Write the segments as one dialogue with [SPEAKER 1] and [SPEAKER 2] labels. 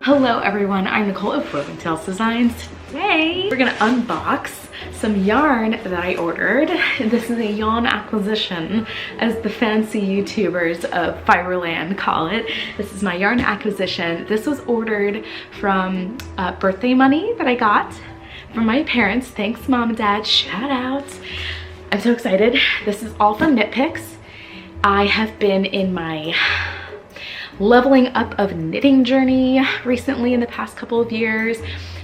[SPEAKER 1] Hello everyone, I'm Nicole of Woven Tales Designs. Today we're gonna unbox some yarn that I ordered. This is a yarn acquisition, as the fancy YouTubers of Fiberland call it. This is my yarn acquisition. This was ordered from birthday money that I got from my parents. Thanks Mom and Dad, shout out. I'm so excited. This is all from Knitpicks. I have been in my leveling up of knitting journey recently in the past couple of years.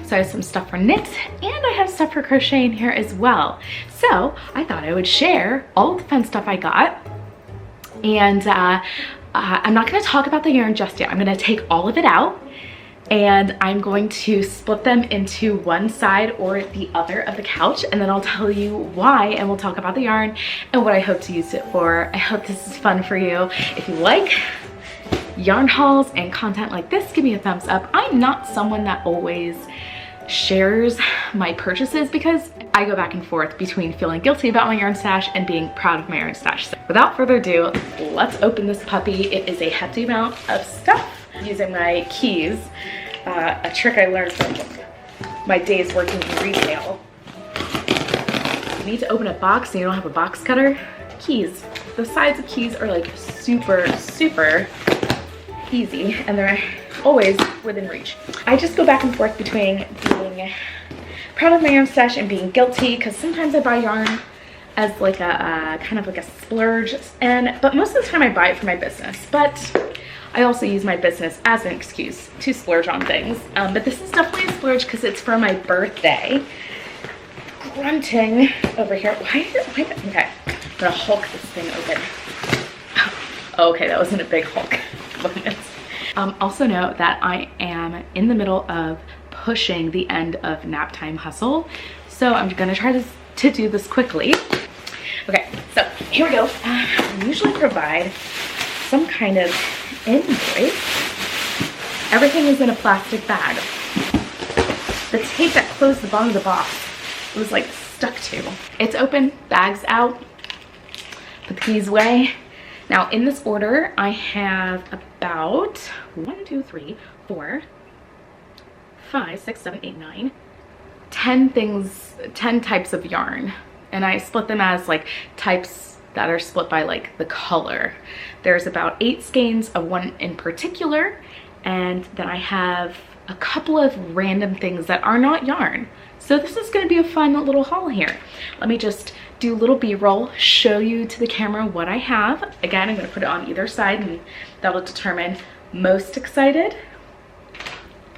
[SPEAKER 1] So I have some stuff for knit and I have stuff for crochet in here as well. So I thought I would share all the fun stuff I got. And I'm not gonna talk about the yarn just yet. I'm gonna take all of it out and I'm going to split them into one side or the other of the couch, and then I'll tell you why, and we'll talk about the yarn and what I hope to use it for. I hope this is fun for you. If you like yarn hauls and content like this, give me a thumbs up. I'm not someone that always shares my purchases because I go back and forth between feeling guilty about my yarn stash and being proud of my yarn stash. So without further ado, let's open this puppy. It is a hefty amount of stuff. Using my keys, a trick I learned from my days working in retail. You need to open a box and you don't have a box cutter. Keys. The sides of keys are like super easy and they're always within reach. I just go back and forth between being proud of my yarn stash and being guilty, because sometimes I buy yarn as like a kind of like a splurge, but most of the time I buy it for my business. But I also use my business as an excuse to splurge on things. But this is definitely a splurge because it's for my birthday. Grunting over here. Why? Okay, I'm gonna Hulk this thing open. Oh, okay, that wasn't a big Hulk. Also note that I am in the middle of pushing the end of nap time hustle, so I'm gonna try to do this quickly. Okay, so here we go. I usually provide some kind of invoice. Everything is in a plastic bag. The tape that closed the bottom of the box was like stuck to. It's open, bag's out, put the keys away. Now in this order, I have about 1, 2, 3, 4, 5, 6, 7, 8, 9, 10 things, 10 types of yarn. And I split them as like types that are split by like the color. There's about 8 skeins of one in particular, and then I have a couple of random things that are not yarn. So this is gonna be a fun little haul here. Let me just do a little B-roll, show you to the camera what I have. Again, I'm gonna put it on either side and that'll determine most excited,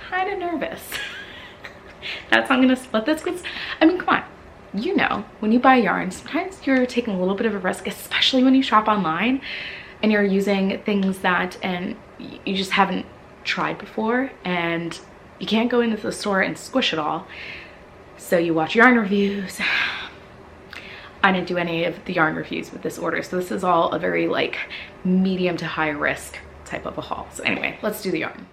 [SPEAKER 1] kind of nervous. That's how I'm gonna split this, because I mean, come on. You know, when you buy yarn, sometimes you're taking a little bit of a risk, especially when you shop online and you're using things that you just haven't tried before, and you can't go into the store and squish it all. So you watch yarn reviews. I didn't do any of the yarn reviews with this order, so this is all a very like medium to high risk type of a haul. So anyway, let's do the yarn.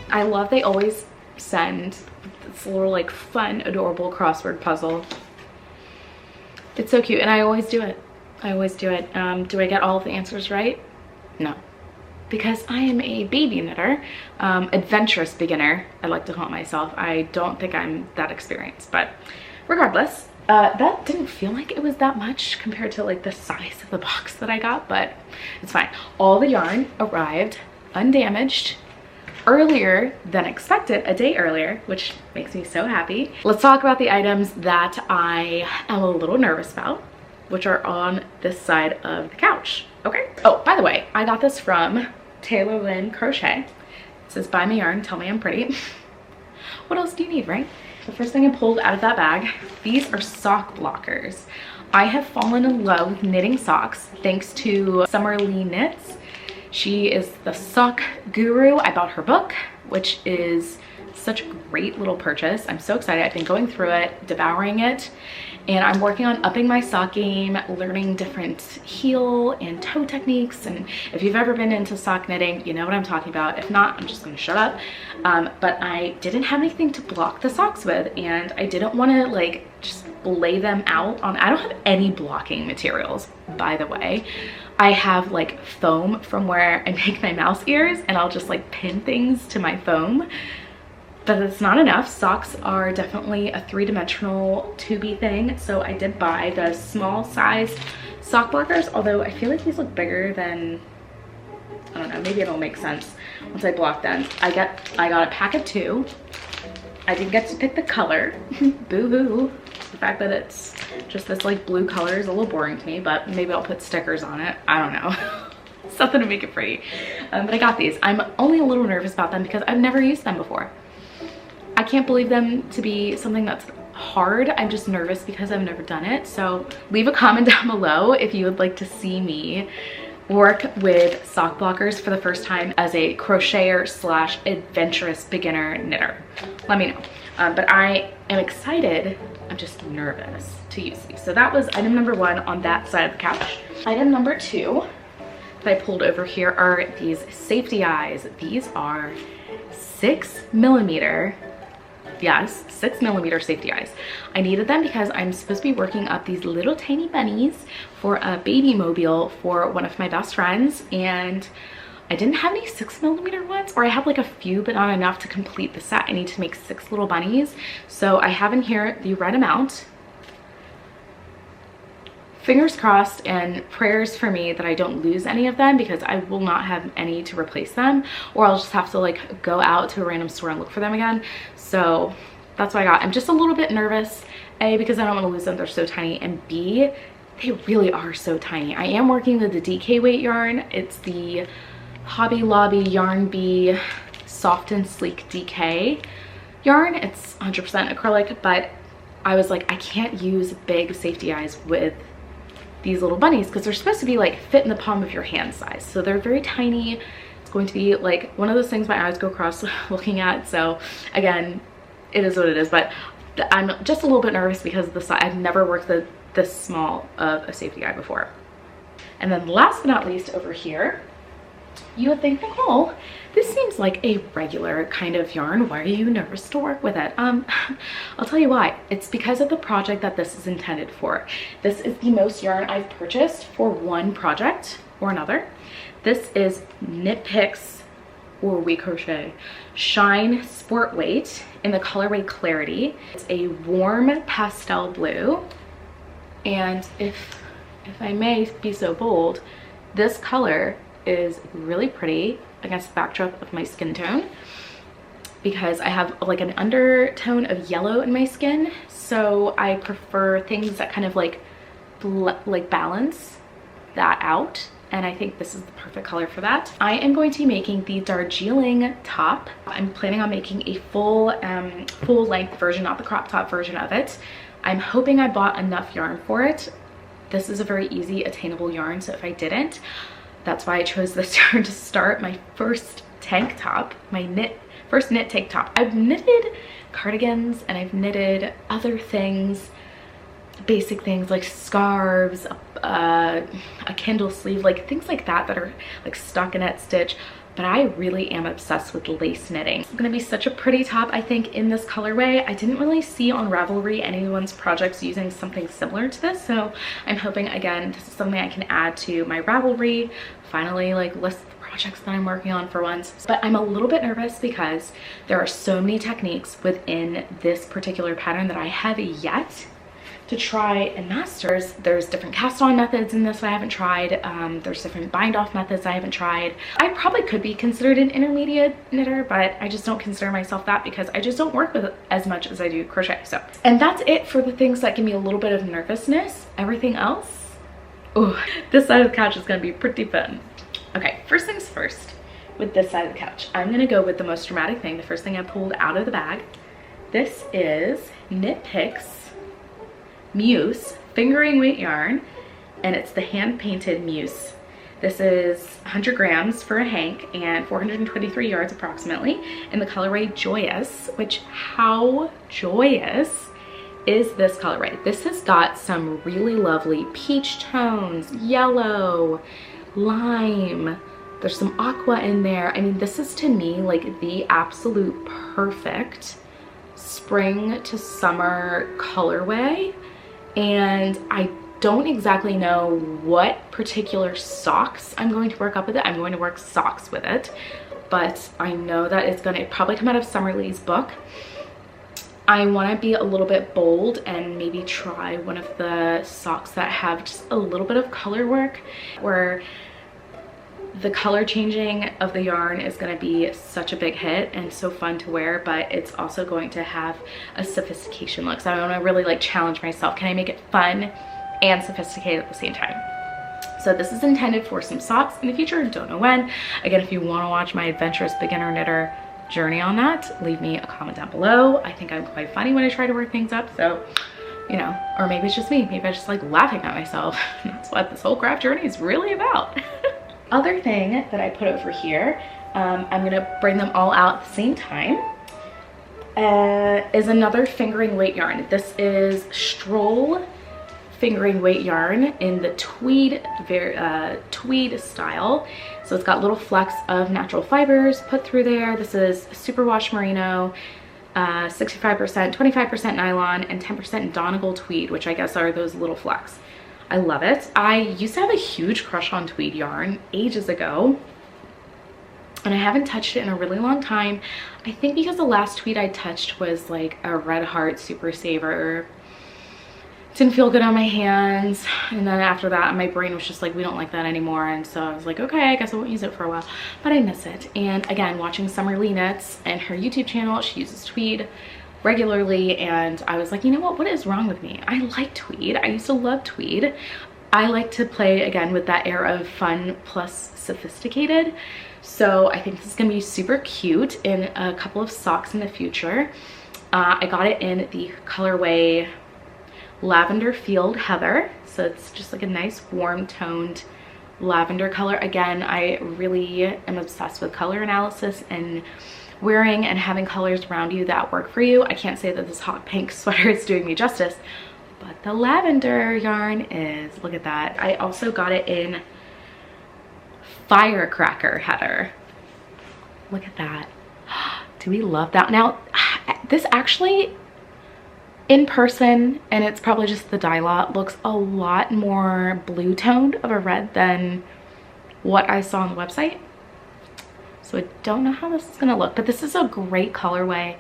[SPEAKER 1] I love they always send this little like fun, adorable crossword puzzle. It's so cute and I always do it. I always do it. Do I get all of the answers right? No. Because I am a baby knitter, adventurous beginner, I like to call myself. I don't think I'm that experienced, but regardless, that didn't feel like it was that much compared to like the size of the box that I got, but it's fine. All the yarn arrived undamaged. earlier than expected, a day earlier, which makes me so happy. Let's talk about the items that I am a little nervous about, which are on this side of the couch, okay? Oh, by the way, I got this from Taylor Lynn Crochet. It says, buy me yarn, tell me I'm pretty. What else do you need, right? The first thing I pulled out of that bag, these are sock blockers. I have fallen in love with knitting socks thanks to Summer Lee Knits. She is the sock guru. I bought her book, which is such a great little purchase. I'm so excited. I've been going through it, devouring it, and I'm working on upping my sock game, learning different heel and toe techniques. And if you've ever been into sock knitting, you know what I'm talking about. If not, I'm just gonna shut up. But I didn't have anything to block the socks with, and I didn't wanna like just lay them out on, I don't have any blocking materials, by the way. I have like foam from where I make my mouse ears, and I'll just like pin things to my foam. But it's not enough. Socks are definitely a three-dimensional tubey thing. So I did buy the small size sock blockers, although I feel like these look bigger than, I don't know, maybe it'll make sense once I block them. I got a pack of 2. I didn't get to pick the color. Boo-hoo. The fact that it's just this like blue color is a little boring to me, but maybe I'll put stickers on it. I don't know. Something to make it pretty. But I got these. I'm only a little nervous about them because I've never used them before. I can't believe them to be something that's hard. I'm just nervous because I've never done it. So leave a comment down below if you would like to see me work with sock blockers for the first time as a crocheter slash adventurous beginner knitter. Let me know. But I am excited. I'm just nervous to use these. So that was item number 1 on that side of the couch. Item number 2 that I pulled over here are these safety eyes. These are 6mm. Yes, 6mm safety eyes. I needed them because I'm supposed to be working up these little tiny bunnies for a baby mobile for one of my best friends, and I didn't have any 6mm ones, or I have like a few but not enough to complete the set. I need to make 6 little bunnies. So I have in here the right amount. Fingers crossed and prayers for me that I don't lose any of them, because I will not have any to replace them, or I'll just have to like go out to a random store and look for them again. So that's what I got. I'm just a little bit nervous, A, because I don't want to lose them, they're so tiny, and B, they really are so tiny. I am working with the DK weight yarn. It's the Hobby Lobby Yarn Bee Soft and Sleek DK yarn. It's 100% acrylic, but I was like, I can't use big safety eyes with these little bunnies because they're supposed to be like fit in the palm of your hand size. So they're very tiny. It's going to be like one of those things my eyes go cross looking at. So again, it is what it is, but I'm just a little bit nervous because of the size. I've never worked this small of a safety eye before. And then last but not least, over here, you would think, Nicole, this seems like a regular kind of yarn. Why are you nervous to work with it? I'll tell you why. It's because of the project that this is intended for. This is the most yarn I've purchased for one project or another. This is Knitpicks or WeCrochet Shine Sport Weight in the colorway Clarity. It's a warm pastel blue, and if I may be so bold, this color is really pretty against the backdrop of my skin tone, because I have like an undertone of yellow in my skin, so I prefer things that kind of like balance that out, and I think this is the perfect color for that. I am going to be making the Darjeeling top. I'm planning on making a full length version, not the crop top version of it. I'm hoping I bought enough yarn for it. This is a very easy attainable yarn, so if I didn't, that's why I chose this yarn to start my first tank top, my first knit tank top. I've knitted cardigans and I've knitted other things, basic things like scarves, a Kindle sleeve, like things like that that are like stockinette stitch. But I really am obsessed with lace knitting. It's gonna be such a pretty top, I think, in this colorway. I didn't really see on Ravelry anyone's projects using something similar to this, so I'm hoping, again, this is something I can add to my Ravelry, finally like list the projects that I'm working on for once. But I'm a little bit nervous because there are so many techniques within this particular pattern that I have yet to try and master. There's different cast on methods in this I haven't tried. There's different bind off methods I haven't tried. I probably could be considered an intermediate knitter, but I just don't consider myself that because I just don't work with it as much as I do crochet. So, and that's it for the things that give me a little bit of nervousness. Everything else, oh, this side of the couch is gonna be pretty fun. Okay, first things first, with this side of the couch, I'm gonna go with the most dramatic thing, the first thing I pulled out of the bag. This is Knitpicks Muse fingering weight yarn, and it's the hand painted Muse. This is 100 grams for a hank and 423 yards approximately in the colorway Joyous, which how joyous is this colorway? This has got some really lovely peach tones, yellow, lime, there's some aqua in there. I mean, this is to me like the absolute perfect spring to summer colorway. And I don't exactly know what particular socks I'm going to work up with it. I'm going to work socks with it, but I know that it's going to probably come out of Summerlee's book. I want to be a little bit bold and maybe try one of the socks that have just a little bit of color work, where the color changing of the yarn is going to be such a big hit and so fun to wear, but it's also going to have a sophistication look. So I want to really like challenge myself. Can I make it fun and sophisticated at the same time? So this is intended for some socks in the future. Don't know when. Again, if you want to watch my adventurous beginner knitter journey on that, leave me a comment down below. I think I'm quite funny when I try to work things up. So, you know, or maybe it's just me. Maybe I just like laughing at myself. That's what this whole craft journey is really about. Other thing that I put over here, I'm gonna bring them all out at the same time, is another fingering weight yarn. This is Stroll fingering weight yarn in the Tweed, Tweed style. So it's got little flecks of natural fibers put through there. This is superwash merino, 65%, 25% nylon, and 10% Donegal tweed, which I guess are those little flecks. I love it. I used to have a huge crush on tweed yarn ages ago, and I haven't touched it in a really long time. I think because the last tweed I touched was like a Red Heart Super Saver. Didn't feel good on my hands, and then after that my brain was just like, we don't like that anymore, and so I was like, okay, I guess I won't use it for a while, but I miss it. And again, watching Summerlee Knits and her YouTube channel, she uses tweed regularly, and I was like, you know what is wrong with me? I like tweed. I used to love tweed. I like to play again with that air of fun plus sophisticated, so I think this is gonna be super cute in a couple of socks in the future. I got it in the colorway Lavender Field Heather, so it's just like a nice warm toned lavender color. Again, I really am obsessed with color analysis and wearing and having colors around you that work for you. I can't say that this hot pink sweater is doing me justice, but the lavender yarn is. Look at that. I also got it in Firecracker Heather. Look at that. Do we love that? Now, this actually in person, and it's probably just the dye lot, looks a lot more blue toned of a red than what I saw on the website. So I don't know how this is gonna look, but this is a great colorway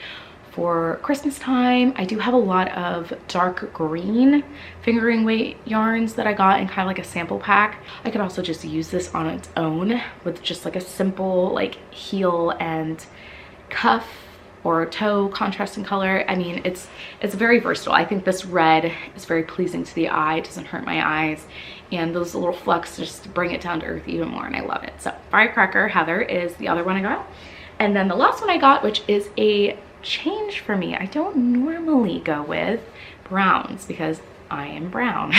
[SPEAKER 1] for Christmas time. I do have a lot of dark green fingering weight yarns that I got in kind of like a sample pack. I could also just use this on its own with just like a simple like heel and cuff or toe contrasting color. I mean, it's very versatile. I think this red is very pleasing to the eye. It doesn't hurt my eyes. And those little flecks just bring it down to earth even more, and I love it. So Firecracker Heather is the other one I got. And then the last one I got, which is a change for me. I don't normally go with browns because I am brown.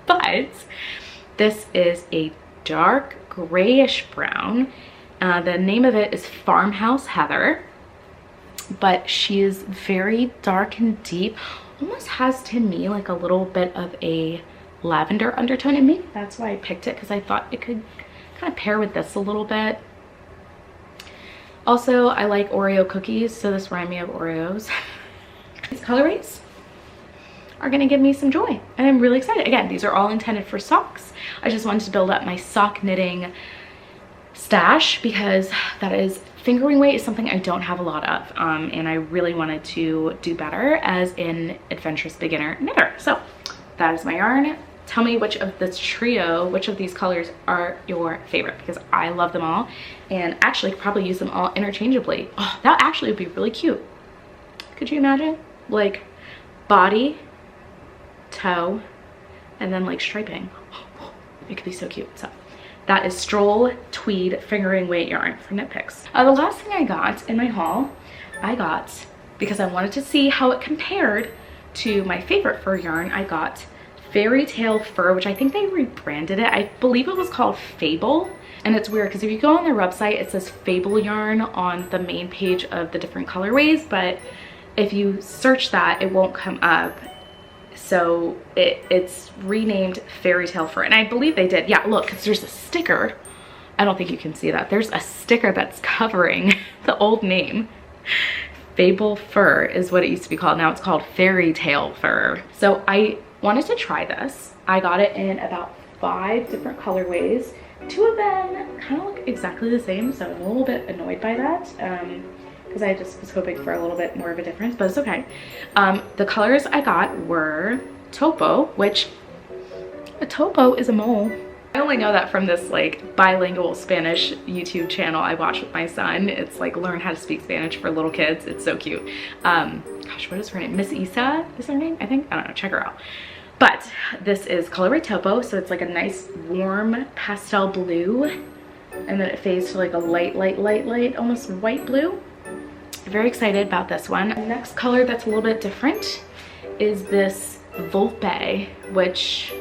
[SPEAKER 1] But this is a dark grayish brown. The name of it is Farmhouse Heather, but she is very dark and deep. Almost has to me like a little bit of a lavender undertone, and maybe that's why I picked it, because I thought it could kind of pair with this a little bit. Also, I like Oreo cookies, so this reminds me of Oreos. These colorways are gonna give me some joy, and I'm really excited. Again, these are all intended for socks. I just wanted to build up my sock knitting stash because that is fingering weight is something I don't have a lot of, and I really wanted to do better as an adventurous beginner knitter. So that is my yarn. Tell me which of this trio, which of these colors are your favorite, because I love them all and actually could probably use them all interchangeably. Oh, that actually would be really cute. Could you imagine? Like body, toe, and then like striping. It could be so cute. So that is Stroll Tweed fingering weight yarn for Knitpicks. The last thing I got in my haul, I got, because I wanted to see how it compared to my favorite fur yarn, I got Fairy Tale Fur, which I think they rebranded it. I believe it was called Fable. And it's weird because if you go on their website, it says Fable yarn on the main page of the different colorways, but if you search that, it won't come up. So it's renamed Fairy Tale Fur, and I believe they did. Yeah, look, because there's a sticker. I don't think you can see that. There's a sticker that's covering the old name. Fable Fur is what it used to be called. Now it's called Fairy Tale Fur. So I wanted to try this. I got it in about 5 different colorways. 2 of them kind of look exactly the same, so I'm a little bit annoyed by that. Because I just was hoping for a little bit more of a difference, but it's okay. The colors I got were Topo, which a topo is a mole. I only know that from this like bilingual Spanish YouTube channel I watch with my son. It's like learn how to speak Spanish for little kids. It's so cute. Gosh, what is her name? Miss Isa is her name, I think. I don't know, check her out. But this is colorway Topo, so it's like a nice warm pastel blue, and then it fades to like a light, almost white blue. Very excited about this one. The next color that's a little bit different is this Volpe, which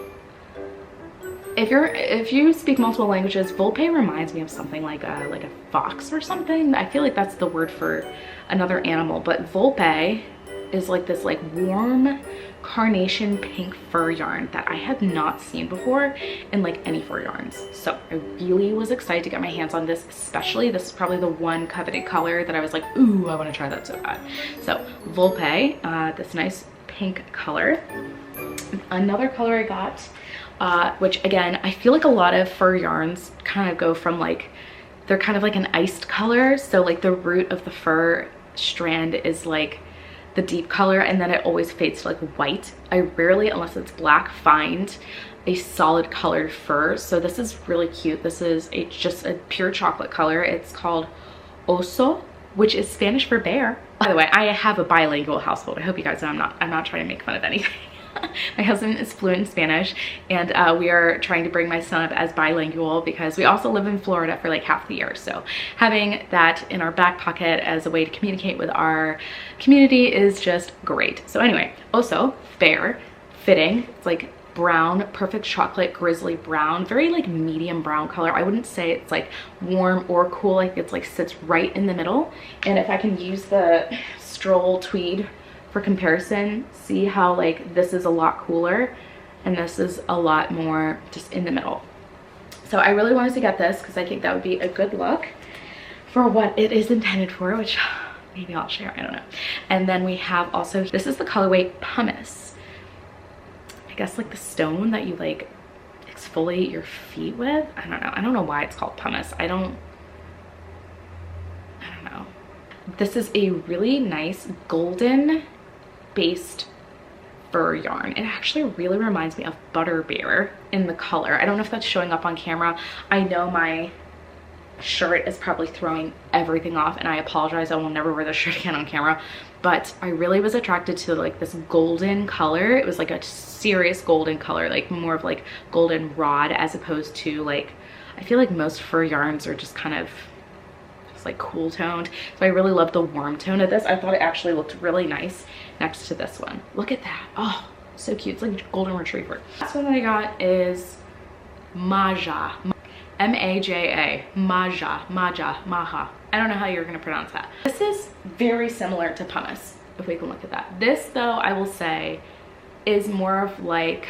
[SPEAKER 1] if you speak multiple languages, Volpe reminds me of something like a fox or something. I feel like that's the word for another animal, but Volpe is like this like warm carnation pink fur yarn that I had not seen before in like any fur yarns. So I really was excited to get my hands on this, especially this is probably the one coveted color that I was like, ooh, I want to try that so bad. So Volpe, this nice pink color. Another color I got, which again, I feel like a lot of fur yarns kind of go from like, they're kind of like an iced color. So like the root of the fur strand is like the deep color, and then it always fades to like white. I rarely, unless it's black, find a solid colored fur. So this is really cute. This is just a pure chocolate color. It's called Oso, which is Spanish for bear. By the way, I have a bilingual household. I hope you guys know I'm not trying to make fun of anything. My husband is fluent in Spanish, and we are trying to bring my son up as bilingual because we also live in Florida for like half the year. So having that in our back pocket as a way to communicate with our community is just great. So anyway, Oso, bear, fitting. It's like brown, perfect chocolate grizzly brown, very like medium brown color. I wouldn't say it's like warm or cool, like it's like sits right in the middle. And if I can use the Stroll Tweed for comparison, see how like this is a lot cooler and this is a lot more just in the middle. So I really wanted to get this because I think that would be a good look for what it is intended for, which maybe I'll share, I don't know. And then we have also, this is the colorway Pumice. I guess like the stone that you like exfoliate your feet with. I don't know why it's called pumice. I don't know. This is a really nice golden based fur yarn. It actually really reminds me of Butterbeer in the color. I don't know if that's showing up on camera. I know my shirt is probably throwing everything off, and I apologize. I will never wear this shirt again on camera, but I really was attracted to like this golden color. It was like a serious golden color, like more of like golden rod, as opposed to like, I feel like most fur yarns are just kind of like cool toned. So I really love the warm tone of this. I thought it actually looked really nice next to this one. Look at that. Oh, so cute. It's like a golden retriever. Last one that I got is Maja. M-A-J-A. Maja. Maja. I don't know how you're going to pronounce that. This is very similar to pumice, if we can look at that. This, though, I will say, is more of like,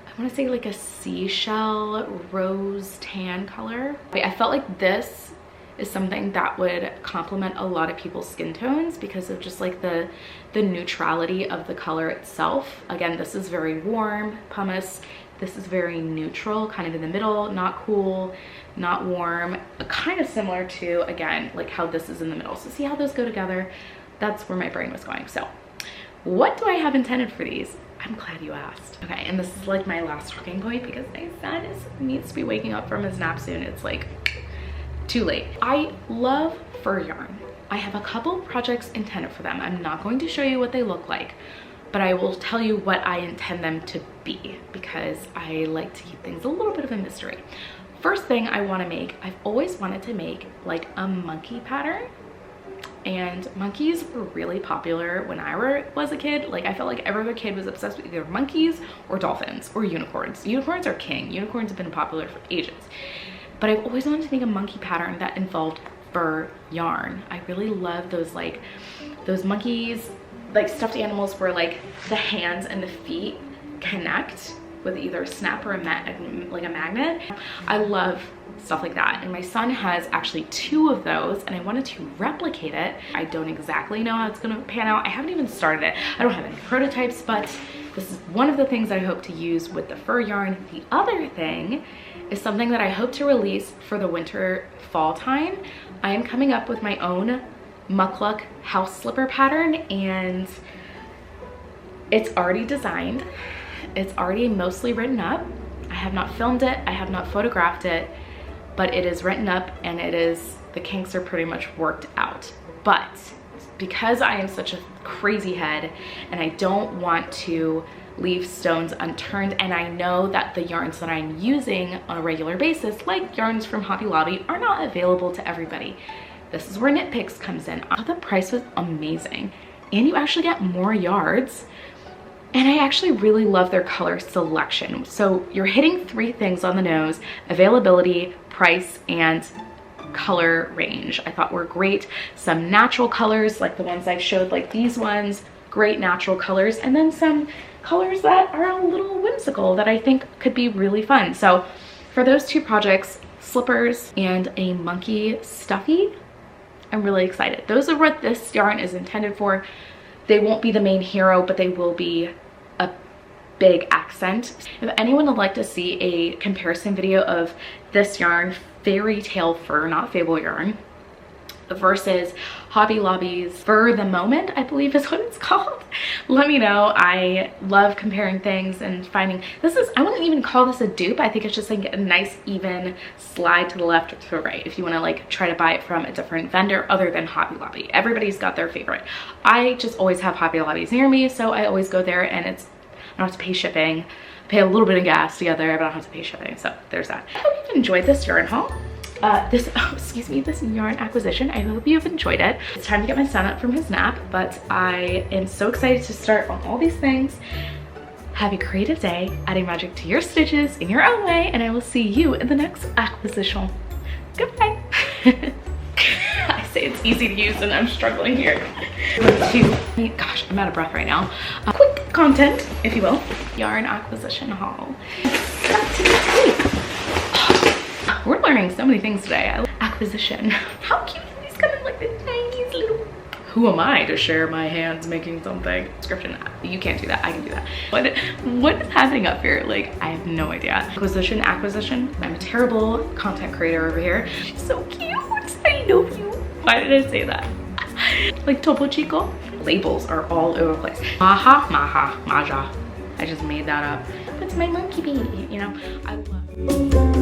[SPEAKER 1] I want to say like a seashell rose tan color. I felt like this is something that would complement a lot of people's skin tones because of just like the neutrality of the color itself. Again, this is very warm pumice. This is very neutral, kind of in the middle, not cool, not warm, kind of similar to, again, like how this is in the middle. So see how those go together? That's where my brain was going. So what do I have intended for these? I'm glad you asked. Okay, and this is like my last talking point because my son needs to be waking up from his nap soon. It's like too late. I love fur yarn. I have a couple projects intended for them. I'm not going to show you what they look like, but I will tell you what I intend them to be because I like to keep things a little bit of a mystery. First thing I want to make, I've always wanted to make like a monkey pattern. And monkeys were really popular when I was a kid. Like I felt like every other kid was obsessed with either monkeys or dolphins or unicorns. Unicorns are king. Unicorns have been popular for ages. But I've always wanted to make a monkey pattern that involved fur yarn. I really love those, like those monkeys, like stuffed animals where like the hands and the feet connect with either a snap or like a magnet. I love stuff like that, and my son has actually 2 of those and I wanted to replicate it. I don't exactly know how it's gonna pan out. I haven't even started it. I don't have any prototypes, but this is one of the things I hope to use with the fur yarn. The other thing is something that I hope to release for the winter fall time. I am coming up with my own muckluck house slipper pattern, and it's already designed. It's already mostly written up. I have not filmed it, I have not photographed it, but it is written up and the kinks are pretty much worked out. But because I am such a crazy head and I don't want to leave stones unturned, and I know that the yarns that I'm using on a regular basis, like yarns from Hobby Lobby, are not available to everybody. This is where Knitpicks comes in. I thought the price was amazing, and you actually get more yards. And I actually really love their color selection. So you're hitting 3 things on the nose: availability, price, and color range. I thought were great. Some natural colors like the ones I've showed, like these ones, great natural colors, and then some colors that are a little whimsical that I think could be really fun. So for those 2 projects, slippers and a monkey stuffy, I'm really excited. Those are what this yarn is intended for. They won't be the main hero, but they will be a big accent. If anyone would like to see a comparison video of this yarn, fairy tale fur, not fable yarn, versus Hobby Lobby's Fur the Moment, I believe is what it's called, let me know. I love comparing things and finding, I wouldn't even call this a dupe. I think it's just like a nice even slide to the left or to the right if you want to like try to buy it from a different vendor other than Hobby Lobby. Everybody's got their favorite. I just always have Hobby Lobbies near me, so I always go there, and I don't have to pay shipping. I pay a little bit of gas to get there, but I don't have to pay shipping, so there's that. I hope you've enjoyed this yarn haul. This yarn acquisition. I hope you've enjoyed it. It's time to get my son up from his nap, but I am so excited to start on all these things. Have a creative day, adding magic to your stitches in your own way, and I will see you in the next acquisition. Goodbye. I say it's easy to use and I'm struggling here. Gosh, I'm out of breath right now. Quick content, if you will. Yarn acquisition haul. We're learning so many things today. Acquisition. How cute are these coming, like the tiniest little... Who am I to share my hands making something? Description. You can't do that. I can do that. What is happening up here? Like, I have no idea. Acquisition. I'm a terrible content creator over here. She's so cute. I love you. Why did I say that? Like Topo Chico? Labels are all over the place. Maja. I just made that up. That's my monkey baby, you know? I love